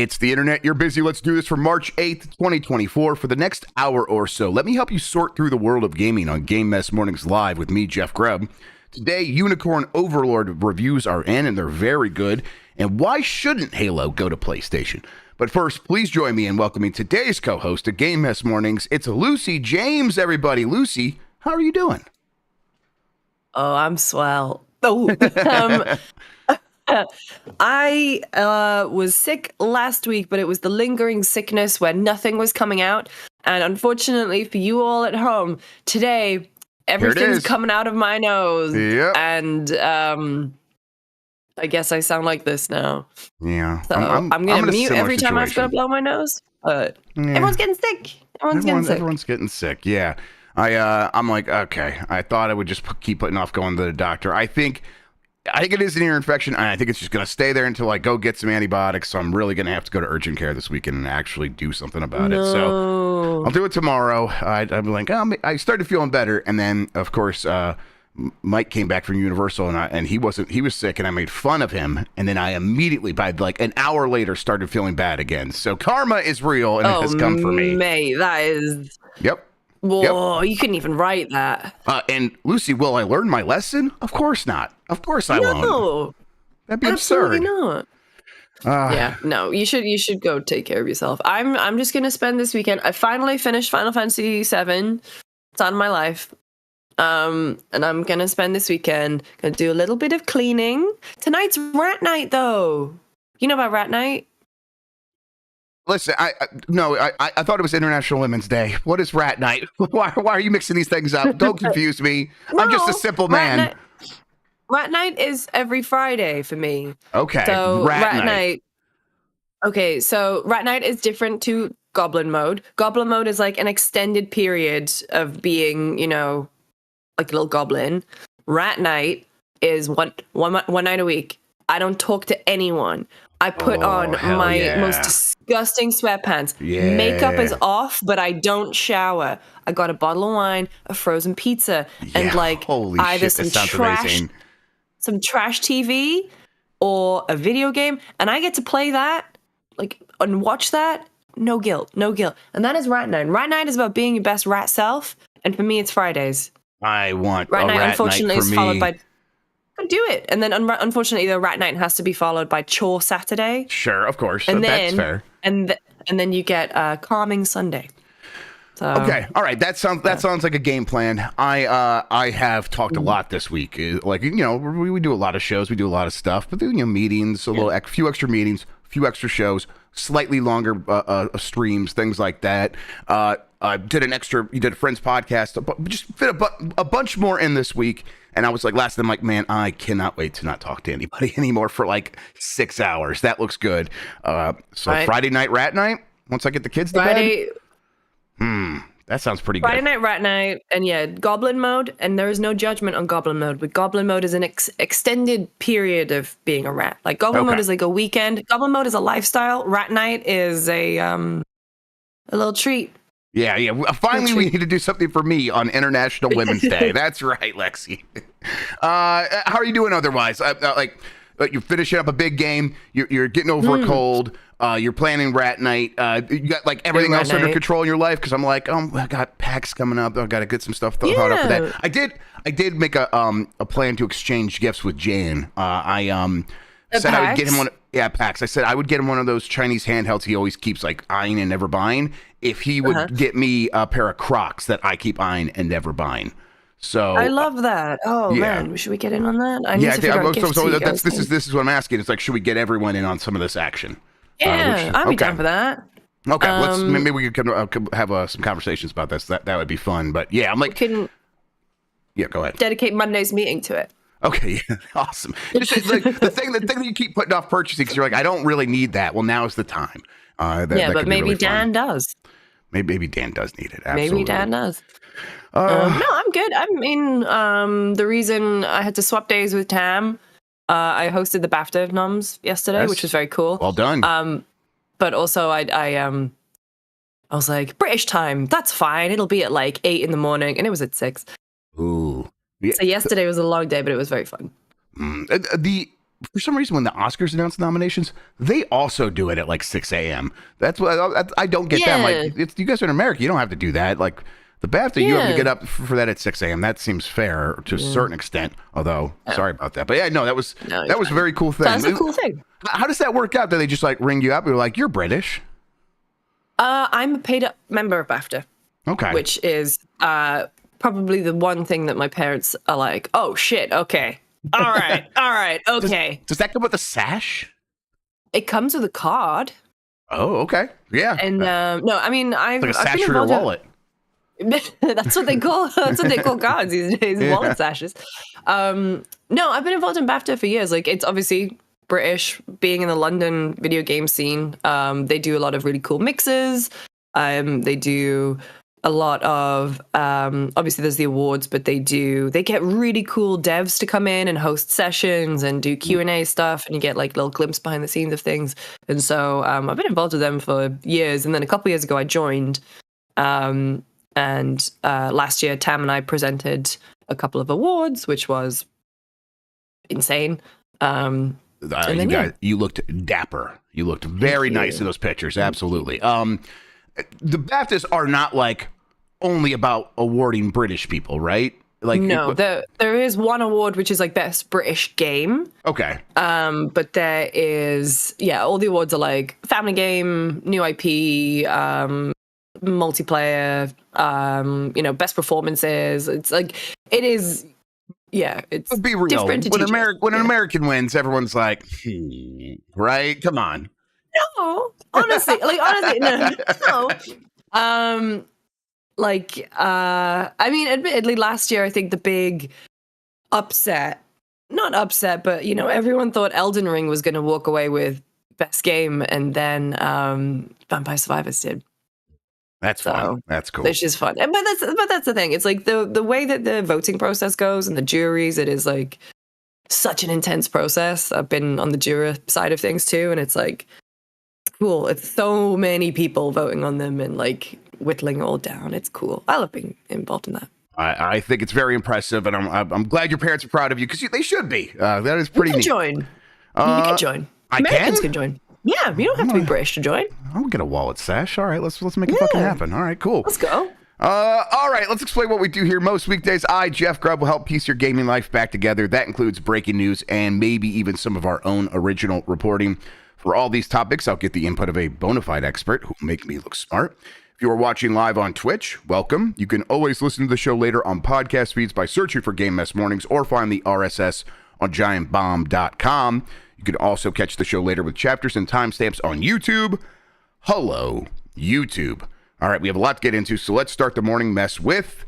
It's the internet. You're busy. Let's do this for March 8th, 2024. For the next hour or so, let me help you sort through the world of gaming on Game Mess Mornings Live with me, Jeff Grubb. Today, Unicorn Overlord reviews are in, and they're very good. And why shouldn't Halo go to PlayStation? But first, please join me in welcoming today's co-host of Game Mess Mornings. It's Lucy James, everybody. Lucy, how are you doing? Oh, I'm swell. Oh, I was sick last week, but it was the lingering sickness where nothing was coming out. And unfortunately for you all at home, today, everything's coming out of my nose. Yep. And I guess I sound like this now. Yeah. So I'm going to mute every time I have to blow my nose. But everyone's getting sick. Everyone's getting sick. Yeah. I'm like, okay. I thought I would just keep putting off going to the doctor. I think it is an ear infection, and I think it's just going to stay there until I go get some antibiotics. So I'm really going to have to go to urgent care this weekend and actually do something about it. So I'll do it tomorrow. I'm like, I started feeling better, and then of course Mike came back from Universal, and he was sick, and I made fun of him, and then I immediately, by like an hour later, started feeling bad again. So karma is real, and it has come for me. Mate, that is. Yep. Whoa, You couldn't even write that. And Lucy, will I learn my lesson? Of course not. Of course I won't. No, that'd be absolutely absurd. Not. No, you should go take care of yourself. I'm just gonna spend this weekend. I finally finished Final Fantasy VII. It's on my life. And I'm gonna spend this weekend gonna do a little bit of cleaning. Tonight's Rat Night, though. You know about Rat Night? Listen, I thought it was International Women's Day. What is Rat Night? Why are you mixing these things up? Don't confuse me. No, I'm just a simple man. Rat Night is every Friday for me. Okay. So Rat Night. Okay, so Rat Night is different to Goblin Mode. Goblin Mode is like an extended period of being, like a little goblin. Rat Night is one night a week. I don't talk to anyone. I put on my most disgusting sweatpants. Yeah. Makeup is off, but I don't shower. I got a bottle of wine, a frozen pizza, and either some trash TV or a video game, and I get to play that, and watch that. No guilt. And that is Rat Night. Rat Night is about being your best rat self, and for me, it's Fridays. I want Rat Night, Rat unfortunately, Night for is me. followed by. Do it, and then unfortunately, the Rat Night has to be followed by Chore Saturday. Sure, of course, and that's fair. And then you get Calming Sunday. So, okay, all right. That sounds like a game plan. I have talked a lot this week. We do a lot of shows, we do a lot of stuff, but meetings, a few extra meetings, a few extra shows, slightly longer streams, things like that. You did a Friends podcast, but just fit a bunch more in this week. And I was like, last time, man, I cannot wait to not talk to anybody anymore for 6 hours. That looks good. Friday night, Rat Night, once I get the kids to bed. That sounds pretty good. Friday night, Rat Night, and Goblin Mode. And there is no judgment on Goblin Mode, but Goblin Mode is an extended period of being a rat. Goblin Mode is like a weekend. Goblin Mode is a lifestyle. Rat Night is a little treat. Yeah. Finally, we need to do something for me on International Women's Day. That's right, Lexi. How are you doing otherwise? You're finishing up a big game. You're getting over a cold. You're planning Rat Night. You got everything else under control in your life? Because I'm like, I got PAX coming up. I got to get some stuff thought up for that. I did make a plan to exchange gifts with Jan. I said I would get him one. Yeah, PAX. I said I would get him one of those Chinese handhelds he always keeps eyeing and never buying. If he would get me a pair of Crocs that I keep eyeing and never buying. So I love that. Oh man, should we get in on that? I need to figure out gifts. This is what I'm asking. It's should we get everyone in on some of this action? Yeah, I'd be down for that. Okay, maybe we could have some conversations about this. That would be fun. But yeah, I'm like, go ahead. Dedicate Monday's meeting to it. Okay, awesome. Just, the thing that you keep putting off purchasing because you're like, I don't really need that. Well, now is the time. But maybe really Dan does. Maybe Dan does need it. Absolutely. Maybe Dan does. No, I'm good. I mean, the reason I had to swap days with Tam, I hosted the BAFTA noms yesterday, which was very cool. Well done. But also I was like, British time, that's fine. It'll be at 8 in the morning, and it was at 6. Ooh. Yeah. So yesterday was a long day, but it was very fun. for some reason, when the Oscars announce nominations, they also do it at like 6 a.m. That's what I don't get that. Like, you guys are in America, you don't have to do that. Like the BAFTA, you have to get up for that at 6 a.m. That seems fair to a certain extent. Although, sorry about that, but yeah, no, that was a very cool thing. That's a cool thing. How does that work out? Do they just like ring you up? You're like, you're British. I'm a paid up member of BAFTA. Okay. Which is probably the one thing that my parents are like, oh shit, okay. All right, okay. Does that come with a sash? It comes with a card. Oh, okay. Yeah. And no, I mean, It's like a sash for your wallet. That's what they call cards these days, wallet sashes. No, I've been involved in BAFTA for years. Like, it's obviously British, being in the London video game scene. They do a lot of really cool mixes. They do a lot of obviously there's the awards, but they get really cool devs to come in and host sessions and do Q&A stuff, and you get like little glimpse behind the scenes of things. And so I've been involved with them for years, and then a couple years ago I joined, and last year Tam and I presented a couple of awards, which was insane. You looked dapper. You looked very nice in those pictures. Absolutely. The BAFTAs are not like only about awarding British people, right? Like, no, there is one award which is like best British game. Okay. But there is, all the awards are like family game, new IP, multiplayer, best performances. It's like, it is, it's be real. different. When an American wins, everyone's like, right? Come on. No, honestly, no. I mean, admittedly, last year I think the big not upset, but everyone thought Elden Ring was going to walk away with best game, and then Vampire Survivors did. That's fun. That's cool. Which is fun, but that's the thing. It's like the way that the voting process goes and the juries. It is like such an intense process. I've been on the juror side of things too, and it's like cool. It's so many people voting on them and like whittling all down. It's cool. I love being involved in that. I think it's very impressive, and I'm glad your parents are proud of you, because they should be. That is pretty neat. You can join. Americans can join. Yeah, you don't have to be British to join. I'll get a wallet sash. All right, let's make it fucking happen. All right, cool. Let's go. All right, let's explain what we do here. Most weekdays, I, Jeff Grubb, will help piece your gaming life back together. That includes breaking news and maybe even some of our own original reporting. For all these topics, I'll get the input of a bona fide expert who will make me look smart. If you are watching live on Twitch, welcome. You can always listen to the show later on podcast feeds by searching for Game Mess Mornings, or find the RSS on giantbomb.com. You can also catch the show later with chapters and timestamps on YouTube. Hello, YouTube. All right, we have a lot to get into, so let's start the morning mess with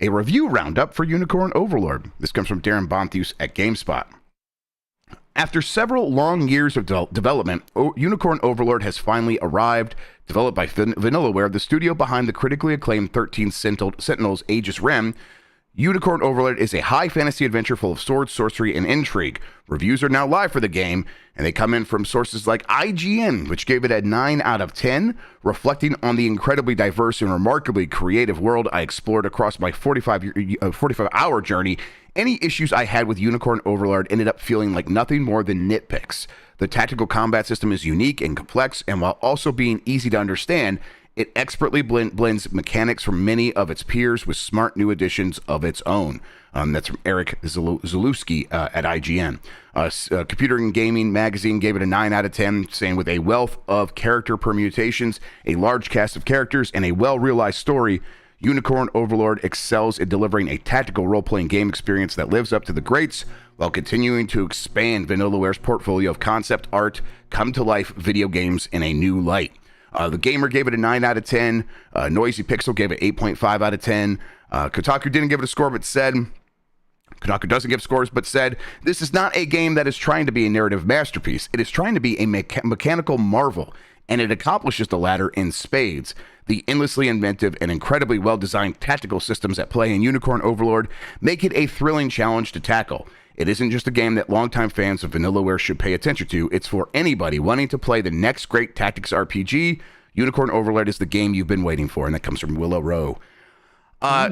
a review roundup for Unicorn Overlord. This comes from Darren Bonthus at GameSpot. After several long years of development, Unicorn Overlord has finally arrived. Developed by Vanillaware, the studio behind the critically acclaimed 13 Sentinels Aegis Rim, Unicorn Overlord is a high fantasy adventure full of swords, sorcery, and intrigue. Reviews are now live for the game, and they come in from sources like IGN, which gave it a 9 out of 10, reflecting on the incredibly diverse and remarkably creative world I explored across my 45-hour journey. Any issues I had with Unicorn Overlord ended up feeling like nothing more than nitpicks. The tactical combat system is unique and complex, and while also being easy to understand, it expertly blends mechanics from many of its peers with smart new additions of its own. That's from Eric Zalewski at IGN. Computer and Gaming Magazine gave it a 9 out of 10, saying with a wealth of character permutations, a large cast of characters, and a well-realized story, Unicorn Overlord excels at delivering a tactical role-playing game experience that lives up to the greats while continuing to expand Vanillaware's portfolio of concept art, come-to-life video games in a new light. The Gamer gave it a 9 out of 10. Noisy Pixel gave it 8.5 out of 10. Kotaku didn't give it a score, but said... Kotaku doesn't give scores, but said, this is not a game that is trying to be a narrative masterpiece. It is trying to be a mechanical marvel, and it accomplishes the latter in spades. The endlessly inventive and incredibly well-designed tactical systems at play in Unicorn Overlord make it a thrilling challenge to tackle. It isn't just a game that longtime fans of Vanillaware should pay attention to. It's for anybody wanting to play the next great tactics RPG. Unicorn Overlord is the game you've been waiting for, and that comes from Willow Rowe.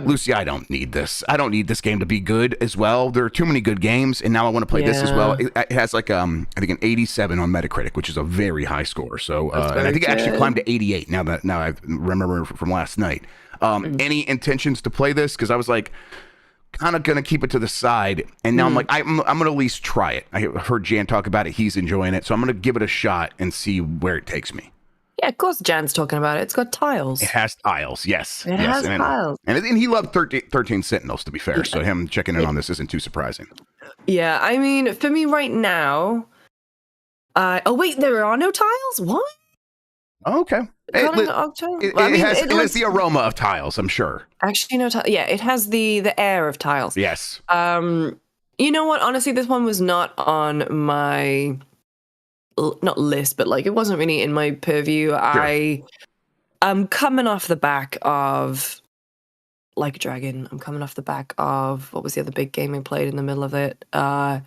Lucy, I don't need this. I don't need this game to be good as well. There are too many good games, and now I want to play this as well. It has like I think an 87 on Metacritic, which is a very high score. So, and I think it actually climbed to 88. Now I remember from last night. Any intentions to play this? Because I was like, kind of gonna keep it to the side, and now I'm like, I'm gonna at least try it. I heard Jan talk about it. He's enjoying it, so I'm gonna give it a shot and see where it takes me. Yeah, of course Jan's talking about it. It's got tiles. It has tiles, yes. It has tiles. And he loved 13 Sentinels, to be fair, so him checking in on this isn't too surprising. Yeah, I mean, for me right now... oh, wait, there are no tiles? What? Oh, okay. It has the aroma of tiles, I'm sure. Actually, no tiles. Yeah, it has the air of tiles. Yes. You know what? Honestly, this one was not on my... not list, but like it wasn't really in my purview. Sure. I'm coming off the back of Like a Dragon. I'm coming off the back of what was the other big game we played in the middle of it? I've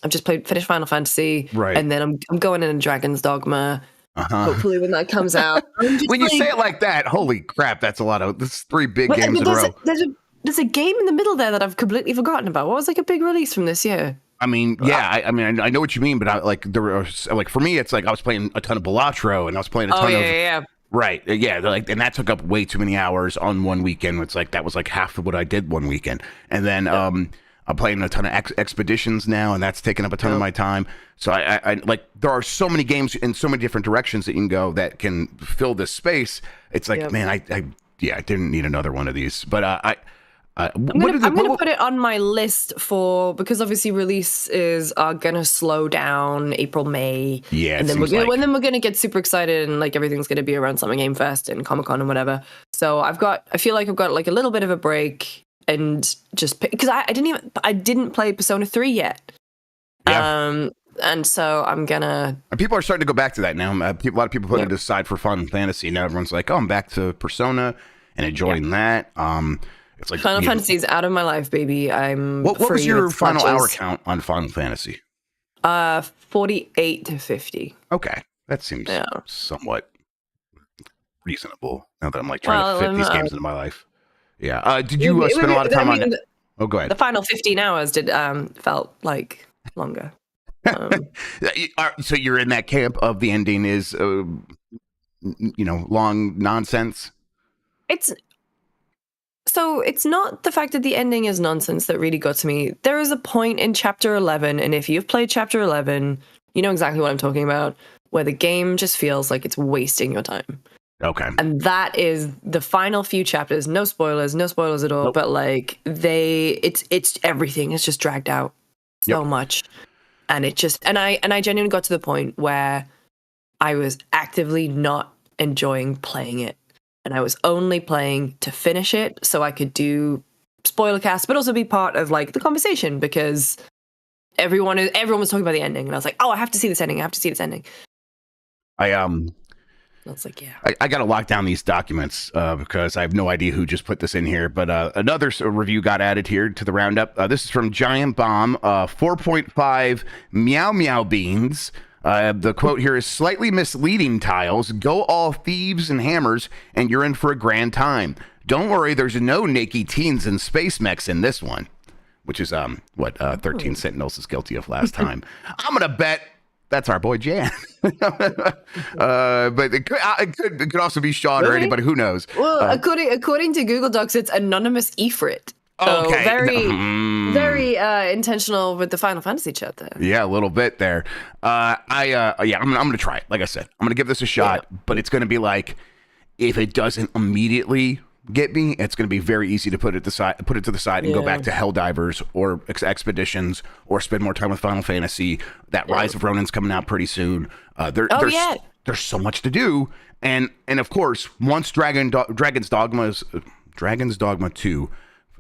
just finished Final Fantasy, right? And then I'm going in Dragon's Dogma. Hopefully, when that comes out. When you say it like that, holy crap, that's a lot of. This is 3 big games in a row. There's a game in the middle there that I've completely forgotten about. What was like a big release from this year? I mean, yeah, I know what you mean, but there were for me, it's like I was playing a ton of Balatro and I was playing a ton of right, and that took up way too many hours on one weekend. It's like that was like half of what I did one weekend, and then I'm playing a ton of expeditions now, and that's taking up a ton of my time. So I like there are so many games in so many different directions that you can go that can fill this space. It's like man, I didn't need another one of these, but I'm gonna put it on my list because obviously releases are gonna slow down April, May. Yeah, and then we're gonna get super excited and like everything's gonna be around Summer Game Fest and Comic-Con and whatever. So I feel like I've got like a little bit of a break and just because I didn't play Persona 3 yet. Yeah. And so I'm gonna. And people are starting to go back to that now. A lot of people put it aside for Final Fantasy. Now everyone's like, oh, I'm back to Persona and enjoying that. It's like Final Fantasy's out of my life, baby. What was your final hour count on Final Fantasy? 48 to 50. Okay, that seems somewhat reasonable. Now that I'm like trying to fit these games into my life. Yeah. Did you spend a lot of time on it? Oh, go ahead. The final 15 hours felt like longer. So you're in that camp of the ending is, long nonsense. So it's not the fact that the ending is nonsense that really got to me. There is a point in Chapter 11, and if you've played Chapter 11, you know exactly what I'm talking about, where the game just feels like it's wasting your time. Okay. And that is the final few chapters. No spoilers at all. Nope. But like it's everything. It's just dragged out so much, and it just and I genuinely got to the point where I was actively not enjoying playing it. And I was only playing to finish it so I could do spoiler cast, but also be part of like the conversation because everyone was talking about the ending, and I was like, oh, I have to see this ending. It's like, I got to lock down these documents because I have no idea who just put this in here. But another review got added here to the roundup. This is from Giant Bomb, 4.5 Meow Meow Beans. The quote here is slightly misleading tiles. Go all thieves and hammers, and you're in for a grand time. Don't worry, there's no naked teens and space mechs in this one, which is 13 Sentinels is guilty of last time. I'm gonna bet that's our boy Jan. But it could also be Sean or anybody who knows. Well, according to Google Docs, it's Anonymous Ifrit. So okay. Very intentional with the Final Fantasy chat there. Yeah, a little bit there. I'm gonna try it. Like I said, I'm gonna give this a shot, but it's gonna be like if it doesn't immediately get me, it's gonna be very easy to put it to the side and go back to Helldivers or Expeditions or spend more time with Final Fantasy. That Rise of Ronin's coming out pretty soon. There's so much to do, and of course, once Dragon's Dogma 2.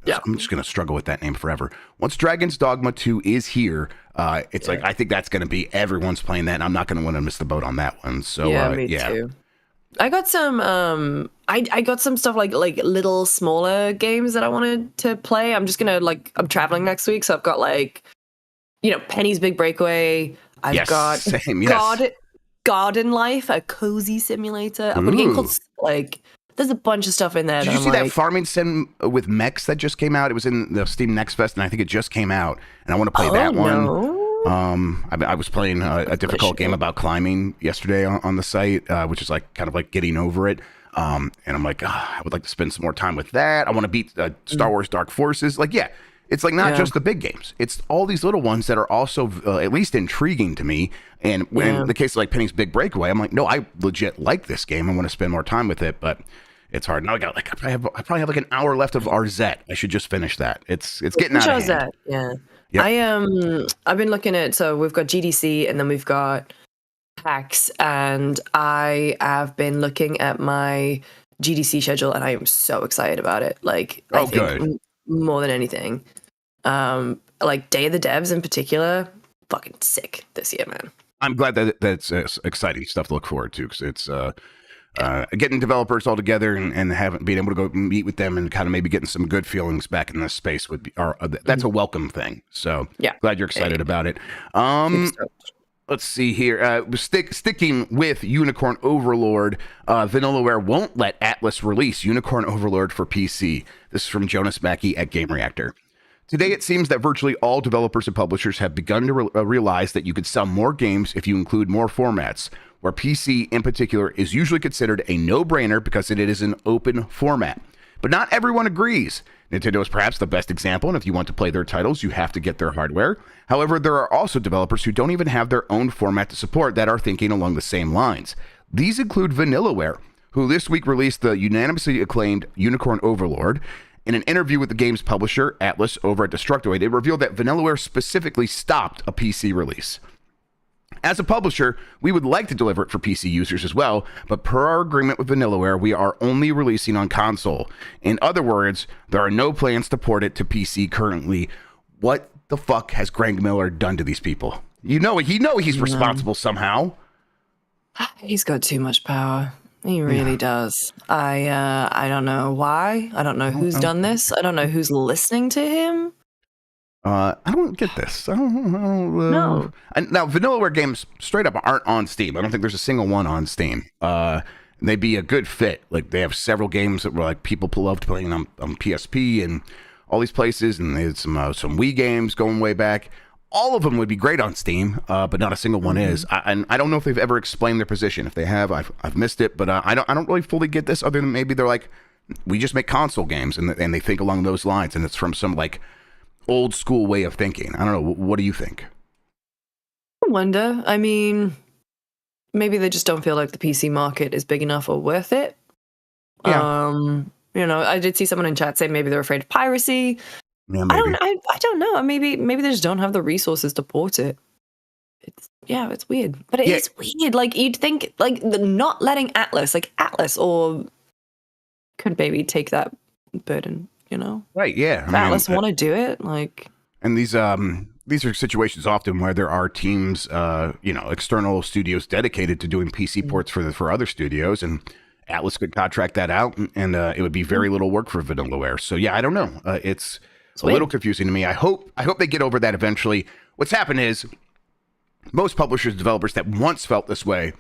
Yeah. I'm just going to struggle with that name forever. Once Dragon's Dogma 2 is here, it's like, I think that's going to be, everyone's playing that, and I'm not going to want to miss the boat on that one. So, me too. I got some, I got some stuff like little smaller games that I wanted to play. I'm just going to I'm traveling next week. So I've got Penny's Big Breakaway. I've got Garden Life, a cozy simulator. I've got a game called there's a bunch of stuff in there. Did you see that farming sim with mechs that just came out? It was in the Steam Next Fest, and I think it just came out. And I want to play that one. No. I was playing a difficult game about climbing yesterday on the site, which is like kind of like getting over it. And I'm like, I would like to spend some more time with that. I want to beat Star Wars Dark Forces. Like, yeah, it's like not just the big games. It's all these little ones that are also at least intriguing to me. And in the case of like Penny's Big Breakaway, I'm like, no, I legit like this game. I want to spend more time with it, but it's hard. Now I probably have like an hour left of RZ. I should just finish that. It's getting out of hand. Yeah. Yep. I've been looking at, so we've got GDC and then we've got PAX, and I have been looking at my GDC schedule and I am so excited about it. Like, I think good. More than anything. Like Day of the Devs in particular, fucking sick this year, man. I'm glad that that's exciting stuff to look forward to, because it's getting developers all together and being able to go meet with them and kind of maybe getting some good feelings back in this space would be that's a welcome thing. So glad you're excited about it. Let's see here. Sticking with Unicorn Overlord, Vanillaware won't let Atlus release Unicorn Overlord for PC. This is from Jonas Mackey at Game Reactor. Today, it seems that virtually all developers and publishers have begun to realize that you could sell more games if you include more formats, where PC in particular is usually considered a no-brainer because it is an open format. But not everyone agrees. Nintendo is perhaps the best example, and if you want to play their titles, you have to get their hardware. However, there are also developers who don't even have their own format to support that are thinking along the same lines. These include Vanillaware, who this week released the unanimously acclaimed Unicorn Overlord. In an interview with the game's publisher, Atlus, over at Destructoid, it revealed that Vanillaware specifically stopped a PC release. As a publisher, we would like to deliver it for PC users as well, but per our agreement with Vanillaware, we are only releasing on console. In other words, there are no plans to port it to PC currently. What the fuck has Greg Miller done to these people? He's responsible somehow. He's got too much power. He really does. I don't know why. I don't know who's done this. I don't know who's listening to him. I don't get this. I don't No. Now, Vanillaware games straight up aren't on Steam. I don't think there's a single one on Steam. They'd be a good fit. Like, they have several games that were like people loved playing on PSP and all these places, and they had some Wii games going way back. All of them would be great on Steam, but not a single one is. And I don't know if they've ever explained their position. If they have, I've missed it. But I don't really fully get this. Other than maybe they're like, we just make console games, and they think along those lines, and it's from some like old school way of thinking. I don't know. What do you think? I wonder. I mean, maybe they just don't feel like the PC market is big enough or worth it. Yeah. I did see someone in chat say maybe they're afraid of piracy. Yeah, maybe. I don't know. Maybe they just don't have the resources to port it. It's weird, but it is weird. Like, you'd think like not letting Atlus or could maybe take that burden. Right? Yeah. If Atlus want to do it, like. And these are situations often where there are teams, external studios dedicated to doing PC ports for other studios, and Atlus could contract that out, and it would be very little work for Vanillaware. So yeah, I don't know. It's a little confusing to me. I hope they get over that eventually. What's happened is most publishers, developers that once felt this way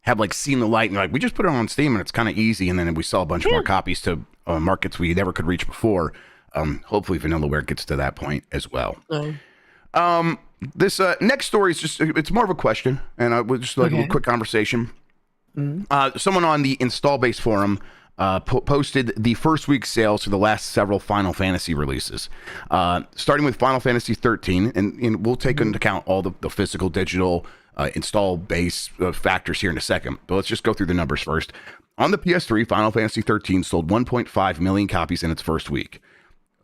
have like seen the light and like, we just put it on Steam and it's kind of easy, and then we sell a bunch more copies to markets we never could reach before. Hopefully Vanillaware gets to that point as well. This next story is it's more of a question, and we'll just like a quick conversation. Someone on the Install Base forum posted the first week sales for the last several Final Fantasy releases, starting with Final Fantasy 13, and we'll take into account all the physical, digital, install base factors here in a second, but let's just go through the numbers first. On the PS3, Final Fantasy 13 sold 1.5 million copies in its first week.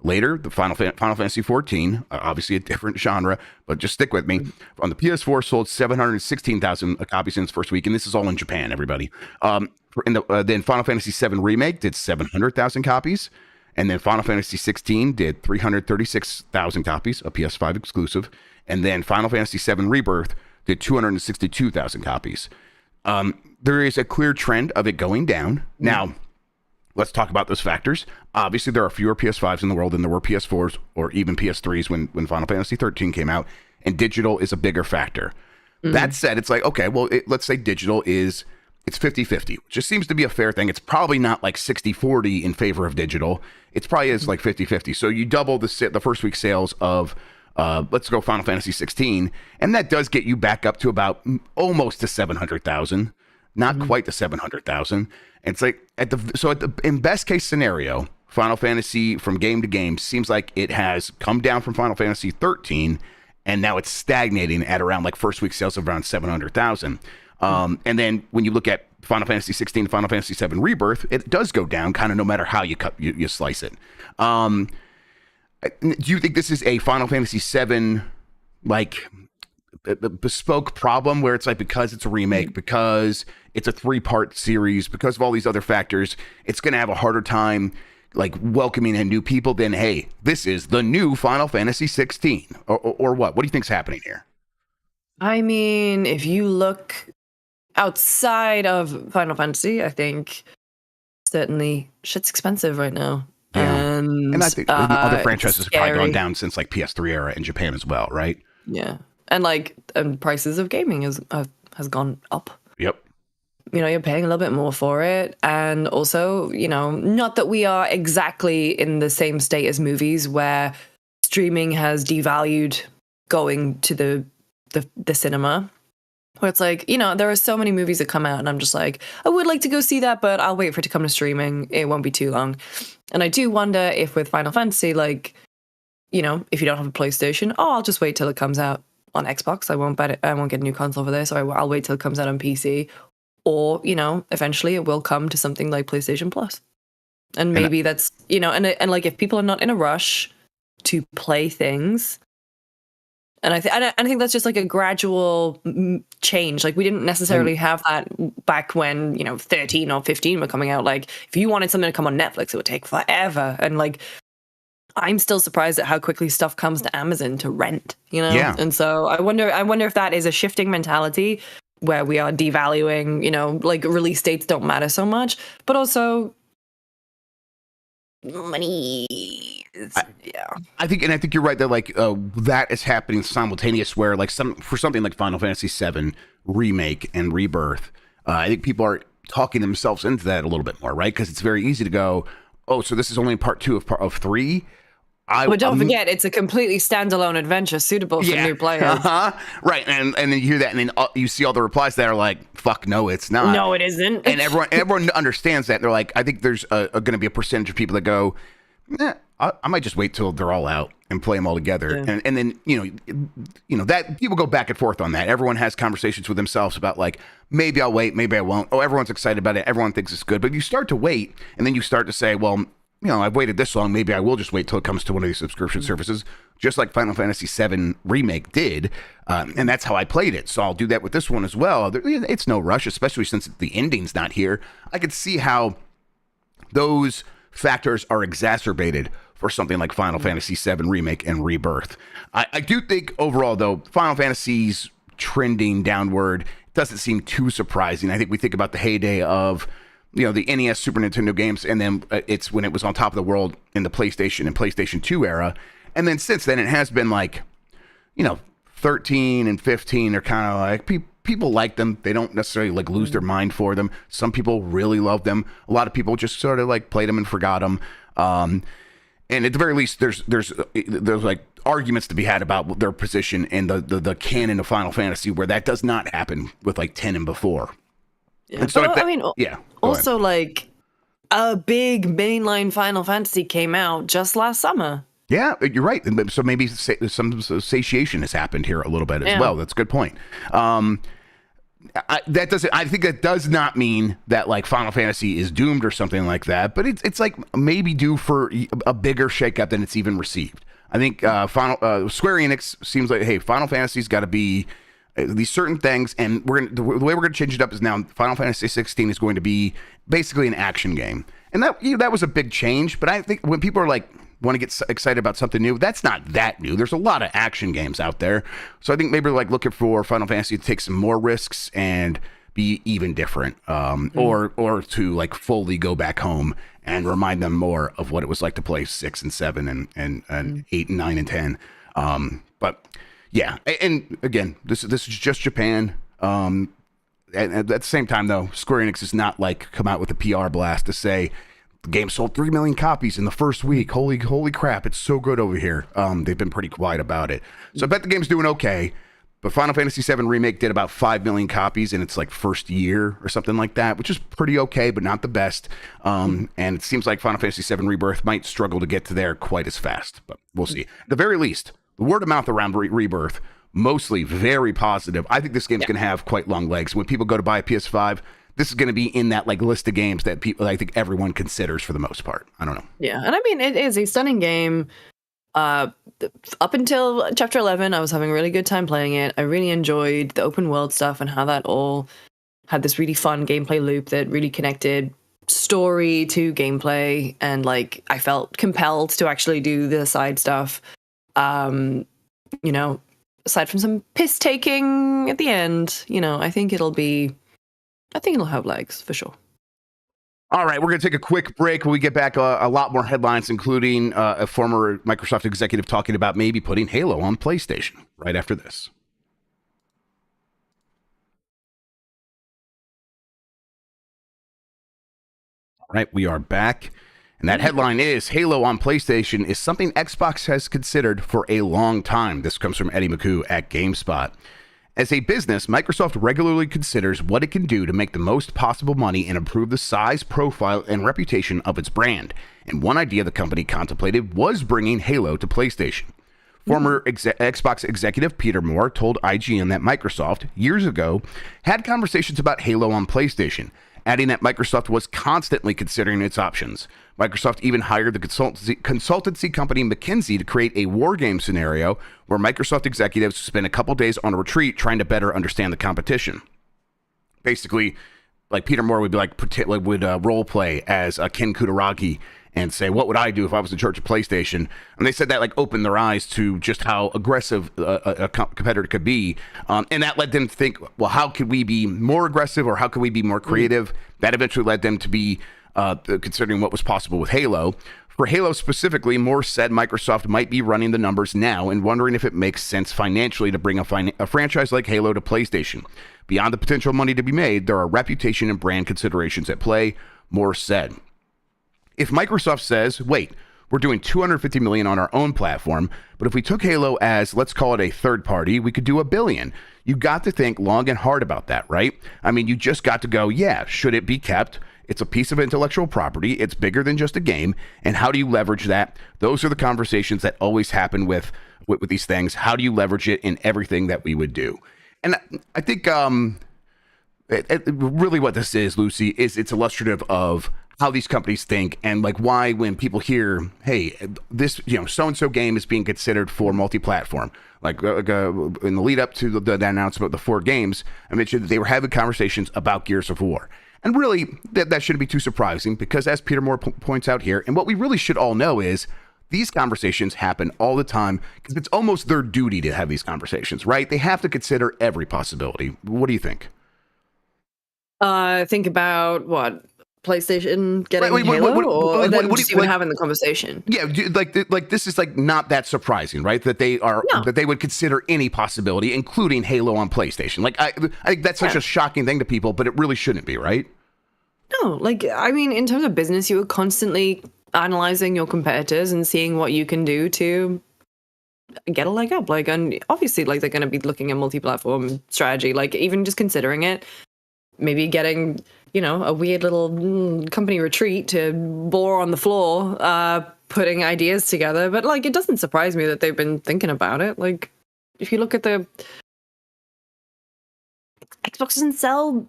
Later, the Final Fantasy 14, obviously a different genre, but just stick with me. On the PS4, sold 716,000 copies in its first week, and this is all in Japan, everybody. Then Final Fantasy 7 Remake did 700,000 copies, and then Final Fantasy 16 did 336,000 copies, a PS5 exclusive, and then Final Fantasy 7 Rebirth did 262,000 copies. There is a clear trend of it going down. Now, let's talk about those factors. Obviously, there are fewer PS5s in the world than there were PS4s or even PS3s when Final Fantasy 13 came out, and digital is a bigger factor. That said, it's like, okay, well, let's say digital is it's 50-50, which just seems to be a fair thing. It's probably not like 60-40 in favor of digital. It's probably is like 50-50. So you double the first week sales of let's go Final Fantasy 16, and that does get you back up to about almost to 700,000, not quite to 700,000. It's like in best case scenario, Final Fantasy from game to game seems like it has come down from Final Fantasy 13, and now it's stagnating at around like first week sales of around 700,000. And then when you look at Final Fantasy 16 and Final Fantasy 7 Rebirth, it does go down kind of no matter how you slice it. Do you think this is a Final Fantasy 7 like bespoke problem where it's like because it's a remake, because it's a 3-part series, because of all these other factors, it's going to have a harder time like welcoming in new people than, hey, this is the new Final Fantasy 16 or what? What do you think's happening here? I mean, if you look outside of Final Fantasy, I think certainly shit's expensive right now. Yeah. And I think other franchises have probably gone down since like PS3 era in Japan as well, right? Yeah. And prices of gaming has gone up. Yep. You know, you're paying a little bit more for it. And also, you know, not that we are exactly in the same state as movies where streaming has devalued going to the cinema. Where it's like, you know, there are so many movies that come out and I'm just like, I would like to go see that, but I'll wait for it to come to streaming. It won't be too long. And I do wonder if with Final Fantasy, like, you know, if you don't have a PlayStation, I'll just wait till it comes out on Xbox. I won't get a new console for this, or I'll wait till it comes out on PC. Or, you know, eventually it will come to something like PlayStation Plus. And maybe that's, you know, and like if people are not in a rush to play things, and I think that's just like a gradual change. Like we didn't necessarily have that back when, you know, 13 or 15 were coming out. Like if you wanted something to come on Netflix, it would take forever. And like, I'm still surprised at how quickly stuff comes to Amazon to rent, you know? Yeah. And so I wonder if that is a shifting mentality where we are devaluing, you know, like release dates don't matter so much, but also money. I think you're right that like that is happening simultaneous where like for something like Final Fantasy 7 remake and rebirth, I think people are talking themselves into that a little bit more, right? Because it's very easy to go, oh, so this is only part 2 of 3. But don't forget, it's a completely standalone adventure suitable for new players. Right, and then you hear that, and then you see all the replies that are like, "Fuck no, it's not." No, it isn't. And everyone understands that. They're like, I think there's going to be a percentage of people that go, I might just wait till they're all out and play them all together, and then you know that people go back and forth on that. Everyone has conversations with themselves about like, maybe I'll wait, maybe I won't. Oh, everyone's excited about it. Everyone thinks it's good, but if you start to wait, and then you start to say, well, you know, I've waited this long. Maybe I will just wait till it comes to one of these subscription services, just like Final Fantasy VII Remake did. And that's how I played it. So I'll do that with this one as well. It's no rush, especially since the ending's not here. I could see how those factors are exacerbated for something like Final Fantasy VII Remake and Rebirth. I do think overall, though, Final Fantasy's trending downward doesn't seem too surprising. I think we think about the heyday of, you know, the NES, Super Nintendo games, and then it's when it was on top of the world in the PlayStation and PlayStation 2 era. And then since then, it has been like, you know, 13 and 15 are kind of like, people like them. They don't necessarily like lose their mind for them. Some people really love them. A lot of people just sort of like played them and forgot them. And at the very least, there's like arguments to be had about their position in the canon of Final Fantasy, where that does not happen with like 10 and before. Yeah, so also like a big mainline Final Fantasy came out just last summer. Yeah, you're right. So maybe some satiation has happened here a little bit as well. That's a good point. I think that does not mean that like Final Fantasy is doomed or something like that, but it's like maybe due for a bigger shakeup than it's even received. I think Square Enix seems like, hey, Final Fantasy's got to be these certain things, and the way we're going to change it up is now Final Fantasy 16 is going to be basically an action game, and that was a big change. But I think when people are like want to get excited about something new, that's not that new. There's a lot of action games out there, so I think maybe like looking for Final Fantasy to take some more risks and be even different, or to like fully go back home and remind them more of what it was like to play 6 and 7 and 8 and 9 and 10. But yeah, and again, this is just Japan. and at the same time, though, Square Enix is not like come out with a PR blast to say the game sold 3 million copies in the first week. Holy crap, it's so good over here. They've been pretty quiet about it. So I bet the game's doing okay. But Final Fantasy VII Remake did about 5 million copies in its like first year or something like that, which is pretty okay, but not the best. And it seems like Final Fantasy VII Rebirth might struggle to get to there quite as fast, but we'll see. At the very least, the word of mouth around Rebirth, mostly very positive. I think this game's going to have quite long legs. When people go to buy a PS5, this is going to be in that like list of games that people, I think everyone considers for the most part. I don't know. Yeah, and I mean, it is a stunning game. Up until chapter 11, I was having a really good time playing it. I really enjoyed the open world stuff and how that all had this really fun gameplay loop that really connected story to gameplay, and like I felt compelled to actually do the side stuff. You know, aside from some piss taking at the end, you know, I think it'll have legs for sure. All right, we're going to take a quick break. When we get back, a lot more headlines, including a former Microsoft executive talking about maybe putting Halo on PlayStation right after this. All right, we are back. And that headline is Halo on PlayStation is something Xbox has considered for a long time. This comes from Eddie McHugh at GameSpot. As a business, Microsoft regularly considers what it can do to make the most possible money and improve the size, profile, and reputation of its brand. And one idea the company contemplated was bringing Halo to PlayStation. Former Xbox executive Peter Moore told IGN that Microsoft, years ago, had conversations about Halo on PlayStation, adding that Microsoft was constantly considering its options. Microsoft even hired the consultancy company McKinsey to create a war game scenario where Microsoft executives spent a couple days on a retreat trying to better understand the competition. Basically, like Peter Moore would be would role play as Ken Kutaragi and say, what would I do if I was in charge of PlayStation? And they said that like opened their eyes to just how aggressive a competitor could be. And that led them to think, well, how could we be more aggressive or how could we be more creative? That eventually led them to be considering what was possible with Halo. For Halo specifically, Moore said Microsoft might be running the numbers now and wondering if it makes sense financially to bring a franchise like Halo to PlayStation. Beyond the potential money to be made, there are reputation and brand considerations at play, Moore said. If Microsoft says, wait, we're doing $250 million on our own platform, but if we took Halo as, let's call it a third party, we could do $1 billion. You got to think long and hard about that, right? I mean, you just got to go, yeah, should it be kept? It's a piece of intellectual property. It's bigger than just a game. And how do you leverage that? Those are the conversations that always happen with these things. How do you leverage it in everything that we would do? And I think really what this is, Lucy, is it's illustrative of how these companies think and like why when people hear, hey, this, you know, so-and-so game is being considered for multi-platform. Like in the lead up to the announcement of the 4 games, I mentioned that they were having conversations about Gears of War. And really, that shouldn't be too surprising because as Peter Moore points out here, and what we really should all know is these conversations happen all the time because it's almost their duty to have these conversations, right? They have to consider every possibility. What do you think? Think about what? PlayStation getting Halo, or them just even having the conversation? Yeah, like this is like not that surprising, right? That they are that they would consider any possibility, including Halo on PlayStation. Like I think that's such a shocking thing to people, but it really shouldn't be, right? No, like I mean, in terms of business, you are constantly analyzing your competitors and seeing what you can do to get a leg up. Like, and obviously, like they're going to be looking at multi-platform strategy. Like even just considering it, maybe getting, you know, a weird little company retreat to bore on the floor, putting ideas together. But like, it doesn't surprise me that they've been thinking about it. Like, if you look at the Xbox doesn't sell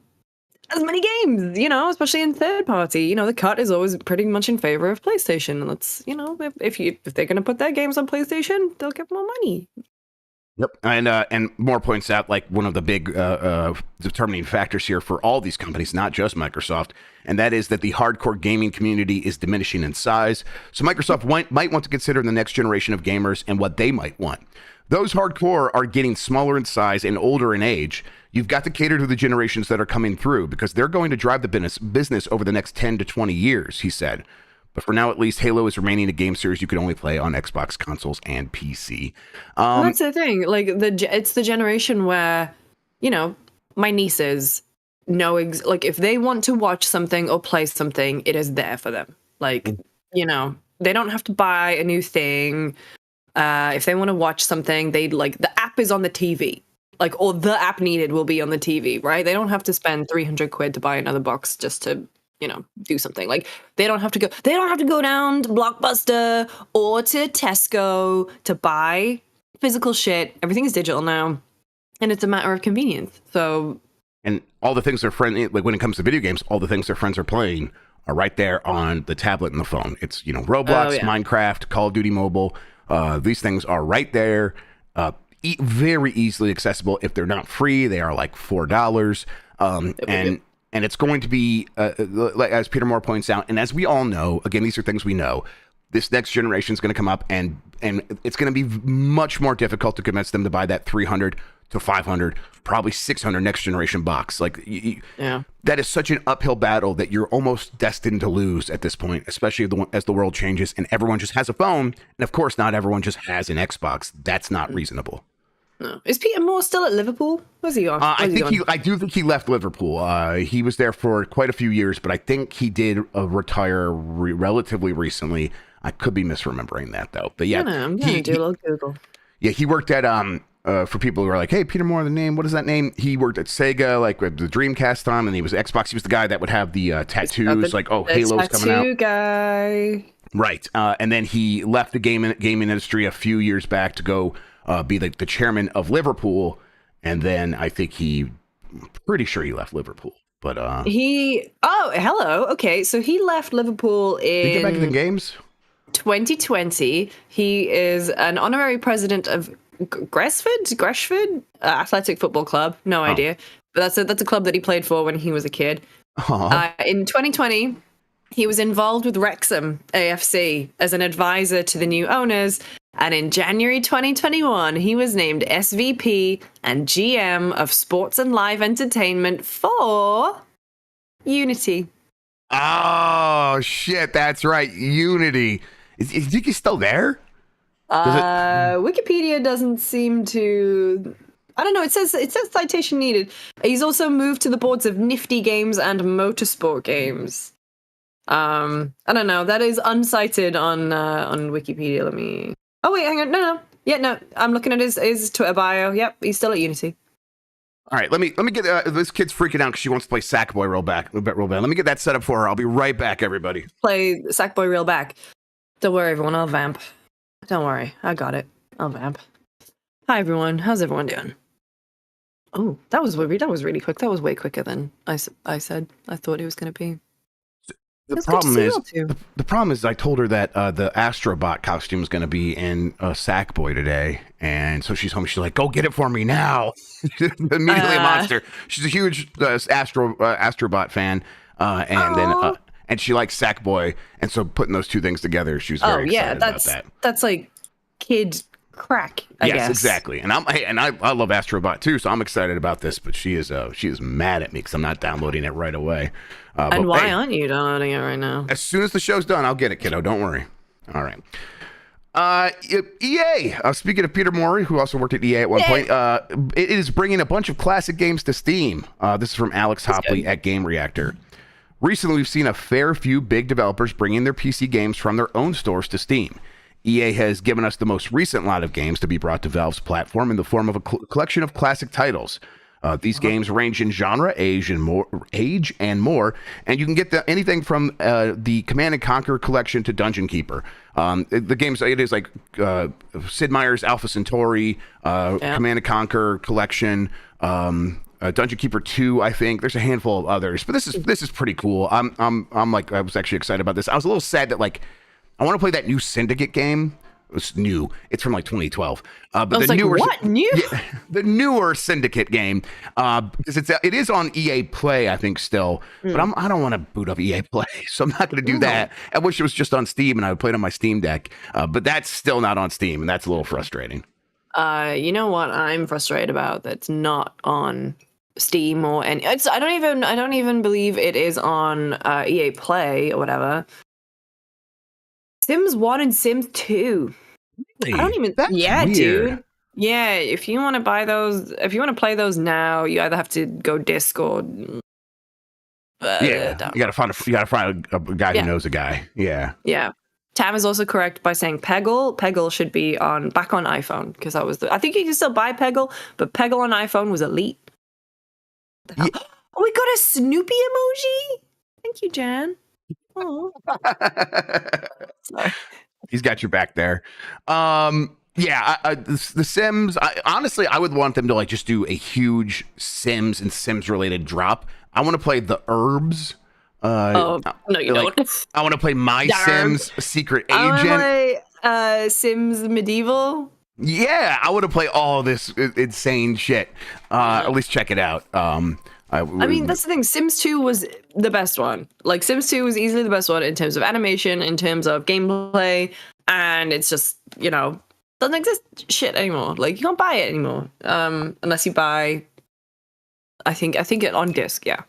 as many games, you know, especially in third party. You know, the cut is always pretty much in favor of PlayStation. And that's, you know, if they're going to put their games on PlayStation, they'll get more money. Yep. And Moore points out like one of the big determining factors here for all these companies, not just Microsoft, and that is that the hardcore gaming community is diminishing in size. So Microsoft might want to consider the next generation of gamers and what they might want. Those hardcore are getting smaller in size and older in age. You've got to cater to the generations that are coming through because they're going to drive the business over the next 10 to 20 years, he said. But for now, at least, Halo is remaining a game series you can only play on Xbox consoles and PC. Well, that's the thing. Like, it's the generation where, you know, my nieces, know like if they want to watch something or play something, it is there for them. Like, you know, they don't have to buy a new thing. If they want to watch something, they like the app is on the TV. Like, or the app needed will be on the TV, right? They don't have to spend 300 quid to buy another box just to, you know, do something. Like, they don't have to go down to Blockbuster or to Tesco to buy physical shit. Everything is digital now, and it's a matter of convenience. So, and all the things their friends, like when it comes to video games, all the things their friends are playing are right there on the tablet and the phone. It's, you know, Roblox, Minecraft, Call of Duty Mobile. These things are right there. Very easily accessible. If they're not free, they are like $4. And it's going to be, as Peter Moore points out, and as we all know, again, these are things we know, this next generation is going to come up, and it's going to be much more difficult to convince them to buy that 300 to 500, probably 600 next generation box. Like, that is such an uphill battle that you're almost destined to lose at this point, especially as the world changes and everyone just has a phone. And of course, not everyone just has an Xbox. That's not reasonable. No. Is Peter Moore still at Liverpool? Where's he on? I do think he left Liverpool. He was there for quite a few years, but I think he did retire relatively recently. I could be misremembering that though. But yeah, I'm gonna do a little Google. Yeah, he worked at for people who are like, hey, Peter Moore, the name, what is that name? He worked at Sega, like with the Dreamcast on, and he was Xbox. He was the guy that would have the tattoos, Halo's coming out. Tattoo guy. Right, and then he left the gaming industry a few years back to go be the chairman of Liverpool, and then I think pretty sure he left Liverpool. But hello. Okay, so he left Liverpool in. Did he get back in the games? 2020. He is an honorary president of Greshford Athletic Football Club. No idea, but that's a club that he played for when he was a kid. In 2020, he was involved with Wrexham AFC as an advisor to the new owners. And in January 2021, he was named SVP and GM of Sports and Live Entertainment for Unity. Oh, shit. That's right. Unity. Is he still there? Wikipedia doesn't seem to. I don't know. It says citation needed. He's also moved to the boards of Nifty Games and Motorsport Games. I don't know. That is uncited on Wikipedia. Let me. Oh wait, hang on. No. Yeah, no. I'm looking at his Twitter bio. Yep, he's still at Unity. All right, let me get this kid's freaking out because she wants to play Sackboy real bad. Let me get that set up for her. I'll be right back, everybody. Play Sackboy real back. Don't worry, everyone. I'll vamp. Don't worry, I got it. I'll vamp. Hi, everyone. How's everyone doing? Oh, that was really quick. That was way quicker than I said. I thought it was going to be. The problem is I told her that the Astrobot costume is going to be in Sackboy today, and so she's home. She's like, "Go get it for me now!" Immediately a monster. She's a huge Astrobot fan, and she likes Sackboy, and so putting those two things together, she was very excited about that. That's like kid crack, I guess. Yes, exactly. And I love Astrobot too, so I'm excited about this. But she is mad at me because I'm not downloading it right away. And why aren't you downloading it right now? As soon as the show's done, I'll get it, kiddo. Don't worry. All right. EA. Speaking of Peter Moore, who also worked at EA at one point, it is bringing a bunch of classic games to Steam. This is from Alex Hopley at Game Reactor. Recently, we've seen a fair few big developers bringing their PC games from their own stores to Steam. EA has given us the most recent lot of games to be brought to Valve's platform in the form of a collection of classic titles. These games range in genre, age, and more, and you can get anything from the Command & Conquer collection to Dungeon Keeper. The games, it is like Sid Meier's Alpha Centauri, Command & Conquer collection, Dungeon Keeper 2, I think. There's a handful of others, but this is pretty cool. I was actually excited about this. I was a little sad that I want to play that new Syndicate game. It's new. It's from 2012. But the newer, what new? Yeah, the newer Syndicate game, because it is on EA Play, I think still. But I don't want to boot up EA Play, so I'm not going to do that. I wish it was just on Steam and I would play it on my Steam Deck. But that's still not on Steam, and that's a little frustrating. You know what I'm frustrated about? That's not on Steam or any. I don't even believe it is on EA Play or whatever. Sims 1 and Sims 2. Really? I don't even. That's weird. Dude. Yeah, if you want to buy those, if you want to play those now, you either have to go disc or Yeah, you gotta find a guy who knows a guy. Yeah. Yeah. Tam is also correct by saying Peggle. Peggle should be back on iPhone because that was I think you can still buy Peggle, but Peggle on iPhone was elite. Yeah. Oh, we got a Snoopy emoji. Thank you, Jan. Oh. Sorry. He's got your back there. The Sims. Honestly, I would want them to just do a huge Sims and Sims related drop. I want to play the Herbs. No, you don't. I want to play My Sims Secret Agent. I play Sims Medieval. Yeah, I want to play all this insane shit. At least check it out. I mean, that's the thing. Sims 2 was the best one. Like, Sims 2 was easily the best one in terms of animation, in terms of gameplay, and it's just, doesn't exist shit anymore. Like, you can't buy it anymore. Unless you buy, I think it on disc, yeah.